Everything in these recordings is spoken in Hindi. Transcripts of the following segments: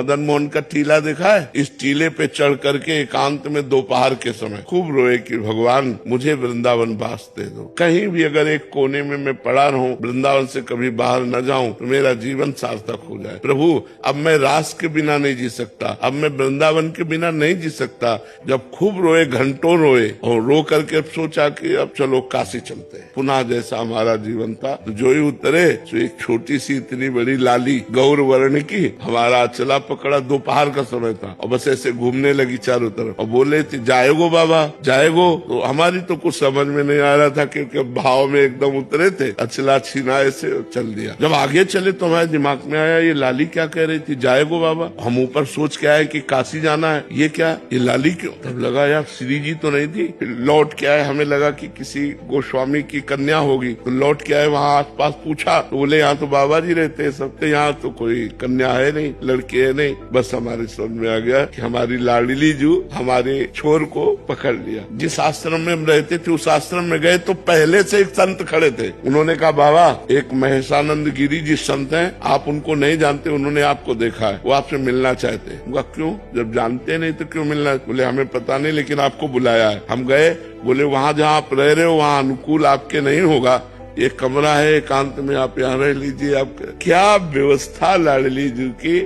मदन मोहन का टीला देखा है? इस टीले पे चढ़ करके एकांत में दोपहर के समय खूब रोए कि भगवान मुझे वृंदावन वास दे दो। कहीं भी अगर एक कोने में मैं पड़ा रहूं, वृंदावन से कभी बाहर न जाऊं तो मेरा जीवन सार्थक हो जाए। प्रभु अब मैं रास के बिना नहीं जी सकता, अब मैं वृंदावन के बिना नहीं जी सकता। जब खूब रोए, घंटों रोए और रो करके अब सोचा कि अब चलो काशी चलते हैं। पुनः जैसा हमारा जीवन था तो जो ही उतरे तो एक छोटी सी इतनी बड़ी लाली गौर वर्ण की हमारा चला पकड़ा। दोपहर का समय था और बस ऐसे घूमने लगी चारों तरफ और बोले थे जाएगो बाबा जाएगो। तो हमारी तो कुछ समझ में नहीं आ रहा था क्योंकि भाव में एकदम उतरे थे। अचला छिनाए से चल दिया। जब आगे चले तो हमारे दिमाग में आया ये लाली क्या कह रही थी, जाएगो बाबा। हम ऊपर सोच के आए कि काशी जाना है, ये क्या, ये लाली क्यों। तब लगा यार श्री जी तो नहीं थी। लौट के आए, हमें लगा कि किसी गोस्वामी की कन्या होगी। तो लौट के आए, वहाँ आसपास पूछा तो बोले यहाँ तो बाबा जी रहते हैं सब, यहाँ तो कोई कन्या है नहीं, लड़की है नहीं। बस हमारे समझ में आ गया कि हमारी लाडली जू हमारे छोर को पकड़ लिया। जिस आश्रम में हम रहते थे उस आश्रम में गए तो पहले से एक संत खड़े थे। उन्होंने कहा बाबा एक महेशानंद गिरी जी संत हैं, आप उनको नहीं जानते, उन्होंने आपको देखा है, वो आपसे मिलना चाहते हैं। क्यों, जब जानते नहीं तो क्यों मिलना। बोले हमें पता नहीं लेकिन आपको बुलाया है। हम गए, बोले वहाँ जहाँ आप रह रहे हो वहाँ अनुकूल आपके नहीं होगा, एक कमरा है एकांत में, आप यहाँ रह लीजिए। आप क्या व्यवस्था लाडली जी की,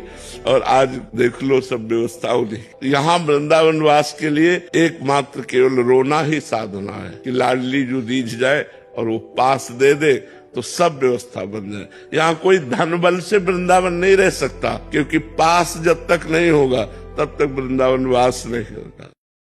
और आज देख लो सब व्यवस्था होगी। यहाँ वृंदावन वास के लिए एकमात्र केवल रोना ही साधना है कि लाडली जो दीज जाए और वो पास दे दे तो सब व्यवस्था बन जाए। यहाँ कोई धन बल से वृंदावन नहीं रह सकता क्योंकि पास जब तक नहीं होगा तब तक वृंदावन वास नहीं होगा।